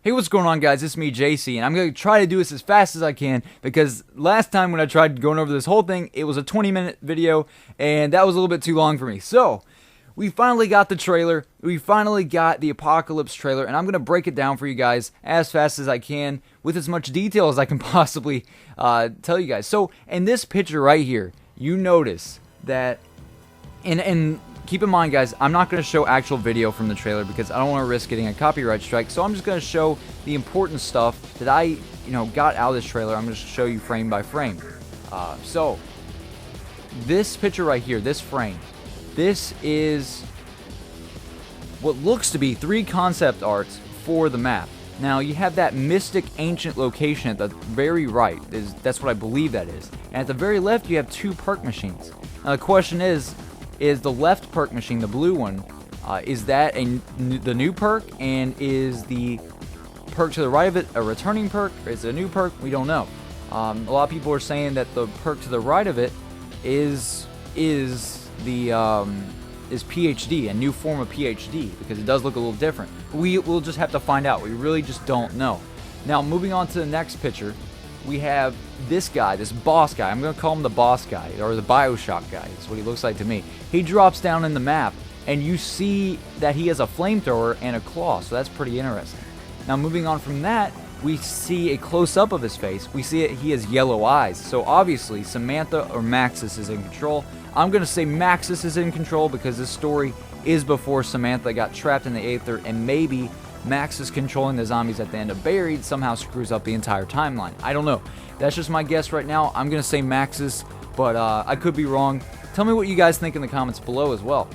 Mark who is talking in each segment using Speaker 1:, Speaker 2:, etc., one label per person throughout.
Speaker 1: Hey, what's going on, guys? It's me, JC, and I'm going to try to do this as fast as I can because last time when I tried going over this whole thing, it was a 20-minute video, and that was a little bit too long for me. So, we finally got the trailer. We finally got the Apocalypse trailer, and I'm going to break it down for you guys as fast as I can with as much detail as I can possibly tell you guys. So, in this picture right here, you notice that, and keep in mind, guys, I'm not going to show actual video from the trailer because I don't want to risk getting a copyright strike. So I'm just going to show the important stuff that I, got out of this trailer. I'm going to show you frame by frame. So this picture right here, this frame, this is what looks to be 3 concept arts for the map. Now you have that mystic ancient location at the very right. That's what I believe that is. And at the very left, you have 2 perk machines. Now the question is the left perk machine, the blue one, is that the new perk, and is the perk to the right of it a returning perk, or is it a new perk? We don't know. A lot of people are saying that the perk to the right of it is PhD, a new form of PhD, because it does look a little different. We'll just have to find out. We really just don't know. Now, moving on to the next picture, we have this guy, this boss guy. I'm going to call him the boss guy, or the Bioshock guy. That's what he looks like to me. He drops down in the map, and you see that he has a flamethrower and a claw, so that's pretty interesting. Now, moving on from that, we see a close-up of his face. We see he has yellow eyes, so obviously Samantha or Maxis is in control. I'm going to say Maxis is in control because this story is before Samantha got trapped in the Aether, and maybe Max is controlling the zombies at the end of Buried, somehow screws up the entire timeline. I don't know. That's just my guess right now. I'm going to say Maxis, but I could be wrong. Tell me what you guys think in the comments below as well.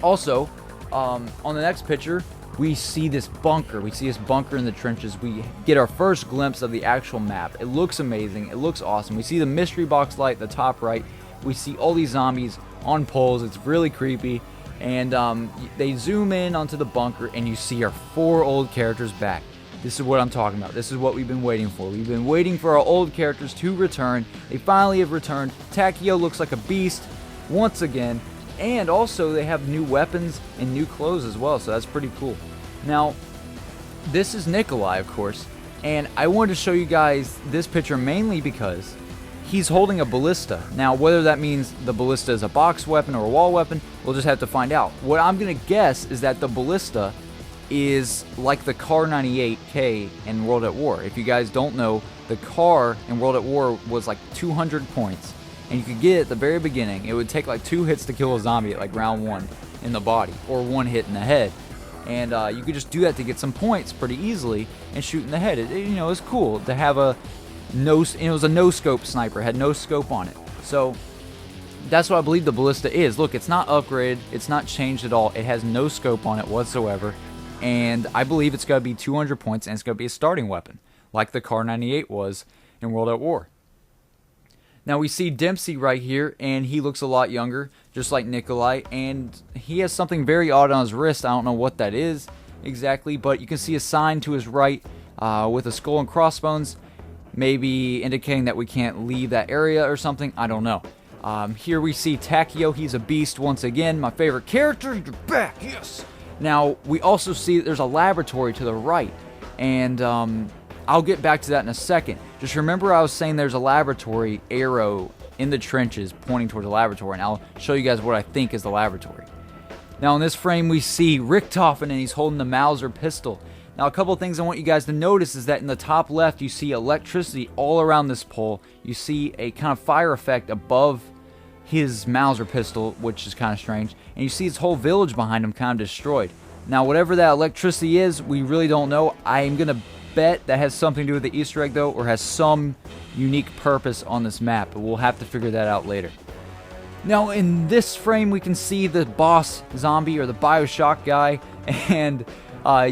Speaker 1: Also, on the next picture, we see this bunker. We see this bunker in the trenches. We get our first glimpse of the actual map. It looks amazing. It looks awesome. We see the mystery box light at the top right. We see all these zombies on poles. It's really creepy. And they zoom in onto the bunker, and you see our 4 old characters back. This is what I'm talking about. This is what we've been waiting for. We've been waiting for our old characters to return. They finally have returned. Takio looks like a beast once again. And also, they have new weapons and new clothes as well, so that's pretty cool. Now, this is Nikolai, of course. And I wanted to show you guys this picture mainly because he's holding a ballista. Now, whether that means the ballista is a box weapon or a wall weapon, we'll just have to find out. What I'm going to guess is that the ballista is like the Car 98K in World at War. If you guys don't know, the car in World at War was like 200 points. And you could get it at the very beginning. It would take like 2 hits to kill a zombie at like round 1 in the body, or 1 hit in the head. And you could just do that to get some points pretty easily and shoot in the head. It's cool to have a it was a no-scope sniper, had no scope on it. So that's what I believe the ballista is. Look, it's not upgraded, it's not changed at all. It has no scope on it whatsoever. And I believe it's going to be 200 points, and it's going to be a starting weapon, like the Car 98 was in World at War. Now we see Dempsey right here, and he looks a lot younger, just like Nikolai, and he has something very odd on his wrist. I don't know what that is exactly, but you can see a sign to his right with a skull and crossbones, maybe indicating that we can't leave that area or something. I don't know. Here we see Takio. He's a beast once again. My favorite character. You're back. Yes. Now, we also see that there's a laboratory to the right. And I'll get back to that in a second. Just remember I was saying there's a laboratory arrow in the trenches pointing towards the laboratory. And I'll show you guys what I think is the laboratory. Now, in this frame, we see Richtofen, and he's holding the Mauser pistol. Now, a couple of things I want you guys to notice is that in the top left, you see electricity all around this pole. You see a kind of fire effect above his Mauser pistol, which is kind of strange. And you see his whole village behind him kind of destroyed. Now, whatever that electricity is, we really don't know. I'm going to bet that has something to do with the Easter egg, though, or has some unique purpose on this map. But we'll have to figure that out later. Now, in this frame, we can see the boss zombie, or the Bioshock guy, and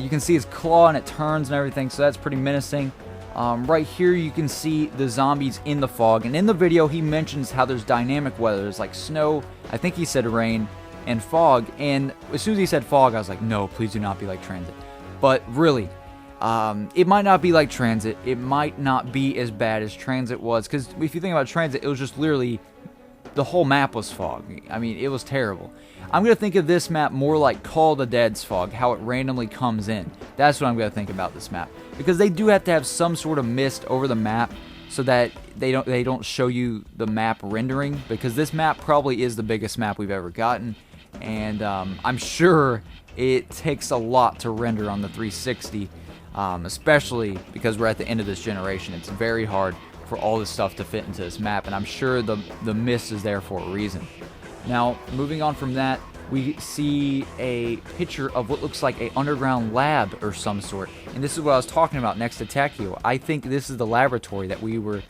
Speaker 1: you can see his claw and it turns and everything, so that's pretty menacing. Right here you can see the zombies in the fog, and in the video he mentions how there's dynamic weather. There's like snow, I think he said rain, and fog, and as soon as he said fog I was like, no, please do not be like Transit. But really, it might not be like Transit. It might not be as bad as Transit was, because if you think about Transit, it was just literally the whole map was fog. I mean, it was terrible. I'm going to think of this map more like Call of the Dead's fog, how it randomly comes in. That's what I'm going to think about this map. Because they do have to have some sort of mist over the map so that they don't show you the map rendering, because this map probably is the biggest map we've ever gotten, and I'm sure it takes a lot to render on the 360, especially because we're at the end of this generation. It's very hard for all this stuff to fit into this map, and I'm sure the mist is there for a reason. Now, moving on from that, we see a picture of what looks like a underground lab or some sort. And this is what I was talking about next to Takio. I think this is the laboratory that we were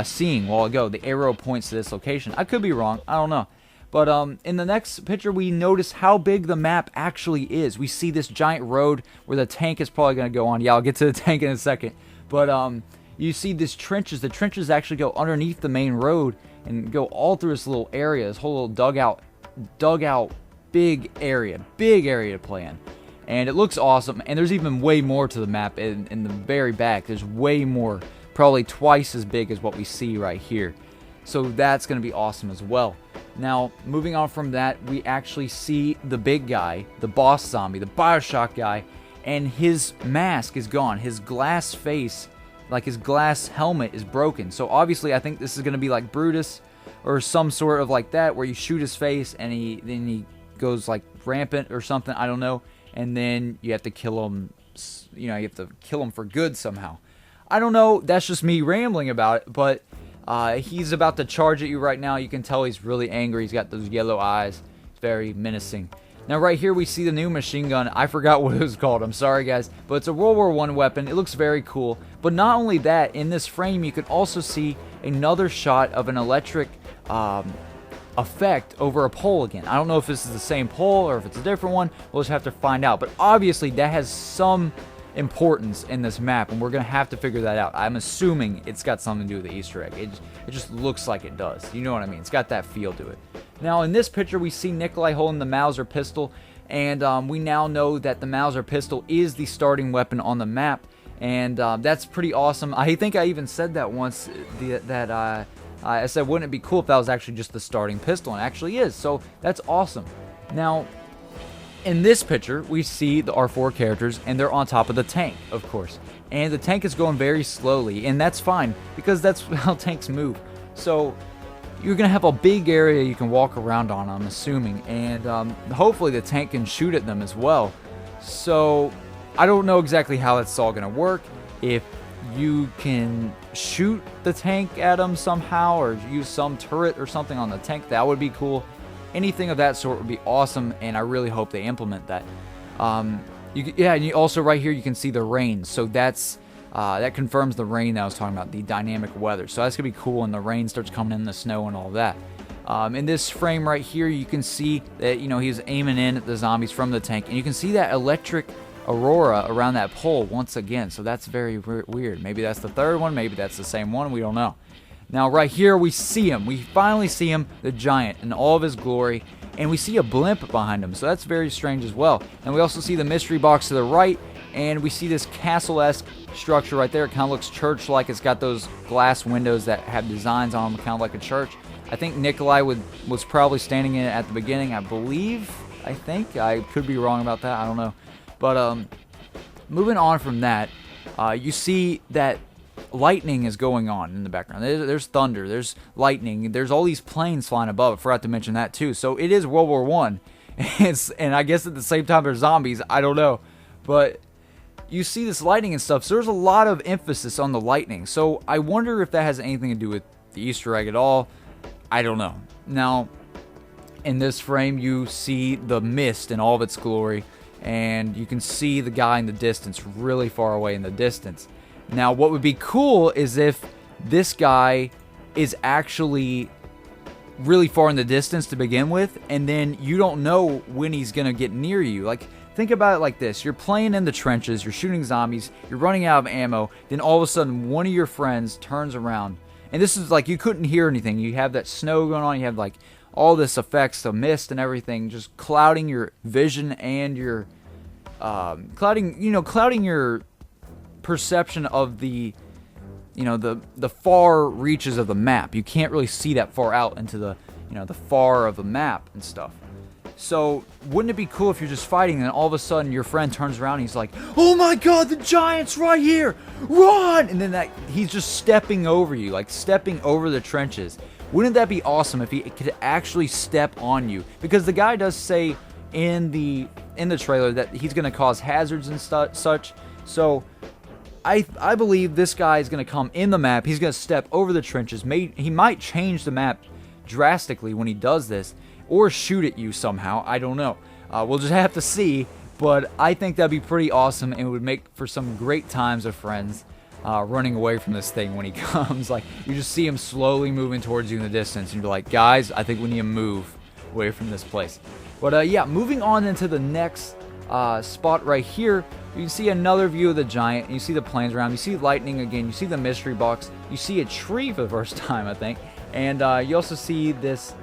Speaker 1: seeing a while ago. The arrow points to this location. I could be wrong. I don't know. But in the next picture, we notice how big the map actually is. We see this giant road where the tank is probably going to go on. Yeah, I'll get to the tank in a second. But you see these trenches. The trenches actually go underneath the main road and go all through this little area, this whole little dugout, big area to play in. And it looks awesome, and there's even way more to the map in the very back. There's way more, probably twice as big as what we see right here. So that's going to be awesome as well. Now, moving on from that, we actually see the big guy, the boss zombie, the Bioshock guy, and his mask is gone. His glass face, like his glass helmet, is broken. So obviously I think this is going to be like Brutus or some sort of like that, where you shoot his face and then he goes like rampant or something, I don't know, and then you have to kill him, you know, you have to kill him for good somehow. I don't know, that's just me rambling about it, but he's about to charge at you right now. You can tell he's really angry. He's got those yellow eyes. It's very menacing. Now right here we see the new machine gun. I forgot what it was called. I'm sorry guys, but it's a World War I weapon. It looks very cool. But not only that, in this frame you can also see another shot of an electric effect over a pole again. I don't know if this is the same pole or if it's a different one. We'll just have to find out. But obviously that has some importance in this map, and we're going to have to figure that out. I'm assuming it's got something to do with the Easter egg. It just looks like it does. You know what I mean? It's got that feel to it. Now in this picture we see Nikolai holding the Mauser pistol, and we now know that the Mauser pistol is the starting weapon on the map, and that's pretty awesome. I think I even said that once, I said, wouldn't it be cool if that was actually just the starting pistol? And it actually is, so that's awesome. Now, in this picture, we see our 4 characters, and they're on top of the tank, of course. And the tank is going very slowly, and that's fine, because that's how tanks move. So, you're going to have a big area you can walk around on, I'm assuming, and hopefully the tank can shoot at them as well. So, I don't know exactly how that's all going to work. If you can shoot the tank at them somehow, or use some turret or something on the tank, that would be cool. Anything of that sort would be awesome, and I really hope they implement that. Yeah, and you also right here you can see the rain, so that's that confirms the rain that I was talking about, the dynamic weather. So that's gonna be cool when the rain starts coming in, the snow and all that. In this frame right here, you can see that he's aiming in at the zombies from the tank, and you can see that electric aurora around that pole once again. So that's very weird. Maybe that's the third one. Maybe that's the same one. We don't know. Now right here we see him. We finally see him, the giant, in all of his glory. And we see a blimp behind him. So that's very strange as well. And we also see the mystery box to the right. And we see this castle-esque structure right there. It kind of looks church-like. It's got those glass windows that have designs on them, kind of like a church. I think Nikolai was probably standing in it at the beginning, I think. I could be wrong about that. I don't know. But moving on from that, you see that lightning is going on in the background. There's thunder, there's lightning, there's all these planes flying above. I forgot to mention that too. So it is World War I. And I guess at the same time there's zombies. I don't know. But you see this lightning and stuff. So there's a lot of emphasis on the lightning. So I wonder if that has anything to do with the Easter egg at all. I don't know. Now, in this frame, you see the mist in all of its glory. And you can see the guy in the distance, really far away in the distance. Now, what would be cool is if this guy is actually really far in the distance to begin with, and then you don't know when he's going to get near you. Like, think about it like this. You're playing in the trenches, you're shooting zombies, you're running out of ammo, then all of a sudden one of your friends turns around. And this is like, you couldn't hear anything. You have that snow going on, you have like all this effects, the mist and everything, just clouding your vision and your clouding your perception of the far reaches of the map. You can't really see that far out into the the far of the map and stuff. So wouldn't it be cool if you're just fighting and then all of a sudden your friend turns around and he's like, "Oh my god, the giant's right here! Run!" And then he's just stepping over you, like stepping over the trenches. Wouldn't that be awesome if he could actually step on you? Because the guy does say in the trailer that he's going to cause hazards and such. So I believe this guy is going to come in the map. He's going to step over the trenches. He might change the map drastically when he does this, or shoot at you somehow. I don't know. We'll just have to see. But I think that'd be pretty awesome, and it would make for some great times of friends running away from this thing when he comes. Like, you just see him slowly moving towards you in the distance, and you're like, guys, I think we need to move away from this place. But yeah, moving on into the next spot right here, you can see another view of the giant. You see the planes around. You see lightning again. You see the mystery box. You see a tree for the first time, I think. And you also see this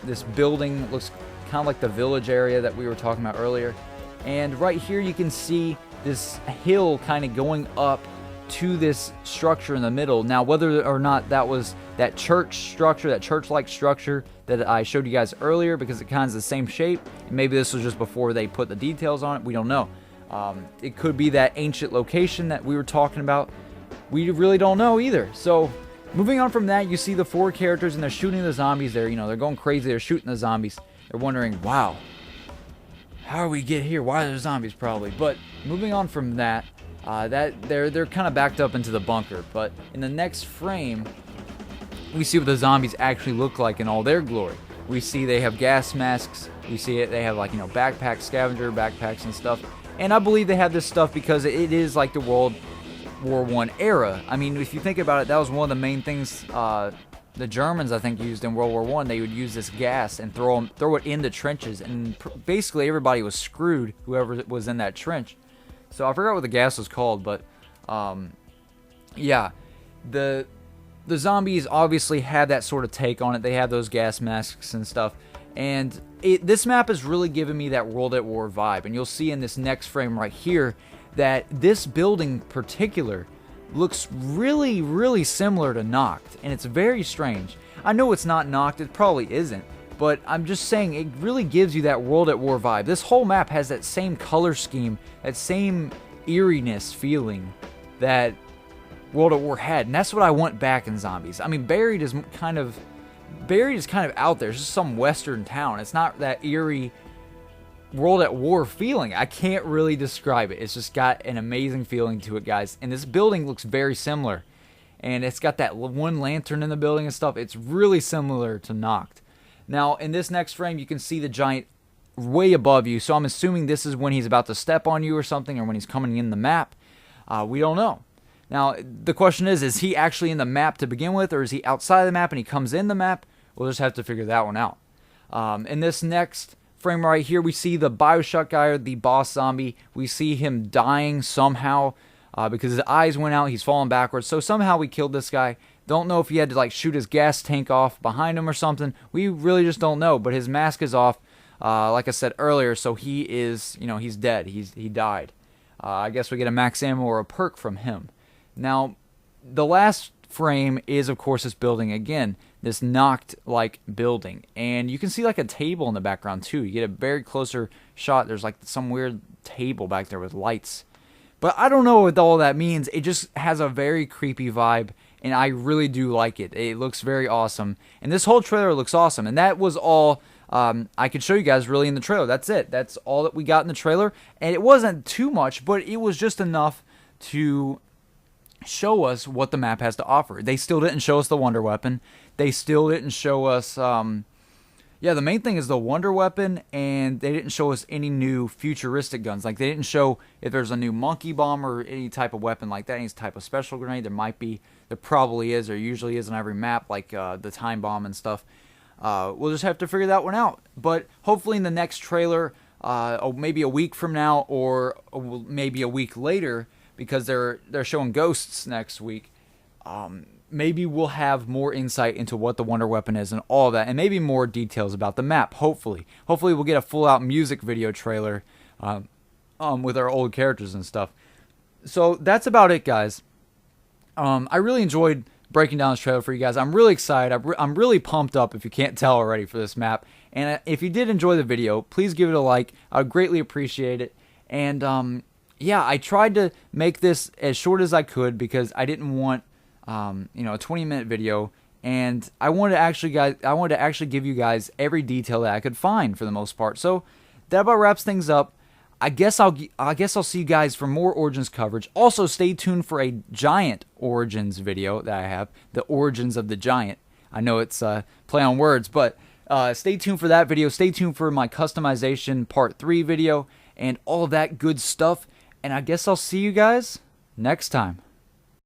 Speaker 1: this building that looks kind of like the village area that we were talking about earlier. And right here you can see this hill kind of going up to this structure in the middle. Now, whether or not that was that church structure, that church-like structure that I showed you guys earlier, because it kind of is the same shape, and maybe this was just before they put the details on it, we don't know. It could be that ancient location that we were talking about. We really don't know either. So moving on from that, you see the 4 characters, and they're shooting the zombies. They're going crazy. They're shooting the zombies. They're wondering, wow, how do we get here? Why are there zombies? Probably. But moving on from that, they're kind of backed up into the bunker. But in the next frame, we see what the zombies actually look like in all their glory. We see they have gas masks. We see it. They have backpacks, scavenger backpacks and stuff. And I believe they have this stuff because it is like the World War I era. I mean, if you think about it, that was one of the main things the Germans, I think, used in World War I. They would use this gas and throw it in the trenches, and basically everybody was screwed, whoever was in that trench. So I forgot what the gas was called, but yeah, the zombies obviously had that sort of take on it. They had those gas masks and stuff, and this map is really giving me that World at War vibe. And you'll see in this next frame right here that this building in particular looks really, really similar to Knocked, and it's very strange. I know it's not Knocked, it probably isn't, but I'm just saying it really gives you that World at War vibe. This whole map has that same color scheme, that same eeriness feeling that World at War had, and that's what I want back in zombies. I mean, Buried is kind of out there. It's just some western town. It's not that eerie World at War feeling. I can't really describe it. It's just got an amazing feeling to it, guys. And this building looks very similar. And it's got that one lantern in the building and stuff. It's really similar to Knocked. Now, in this next frame, you can see the giant way above you. So I'm assuming this is when he's about to step on you or something, or when he's coming in the map. We don't know. Now, the question is he actually in the map to begin with, or is he outside the map and he comes in the map? We'll just have to figure that one out. In this next frame right here, we see the Bioshock guy, or the boss zombie. We see him dying somehow because his eyes went out. He's falling backwards. So somehow we killed this guy. Don't know if he had to shoot his gas tank off behind him or something. We really just don't know. But his mask is off, like I said earlier. So he is, he's dead. He died. I guess we get a max ammo or a perk from him. Now, the last frame is, of course, this building again. This Knocked-like building, and you can see a table in the background too. You get a very closer shot. There's some weird table back there with lights, but I don't know what all that means. It just has a very creepy vibe, and I really do like it. It looks very awesome, and this whole trailer looks awesome. And that was all I could show you guys really in the trailer. That's it. That's all that we got in the trailer, and it wasn't too much, but it was just enough to show us what the map has to offer. They still didn't show us the wonder weapon. They still didn't show us the main thing is the wonder weapon, and they didn't show us any new futuristic guns. They didn't show if there's a new monkey bomb or any type of weapon like that, any type of special grenade. There probably is, or usually is on every map, the time bomb and stuff. We'll just have to figure that one out. But hopefully in the next trailer, maybe a week from now, or maybe a week later, because they're showing ghosts next week, maybe we'll have more insight into what the wonder weapon is and all that, and maybe more details about the map, hopefully. Hopefully we'll get a full-out music video trailer with our old characters and stuff. So that's about it, guys. I really enjoyed breaking down this trailer for you guys. I'm really excited. I'm really pumped up, if you can't tell already, for this map. And if you did enjoy the video, please give it a like. I would greatly appreciate it. And yeah, I tried to make this as short as I could because I didn't want you know, a 20-minute video. And I wanted to actually give you guys every detail that I could find for the most part. So that about wraps things up. I guess I'll see you guys for more Origins coverage. Also, stay tuned for a Giant Origins video that I have, the Origins of the Giant. I know it's play on words, but stay tuned for that video. Stay tuned for my customization part 3 video and all of that good stuff. And I guess I'll see you guys next time.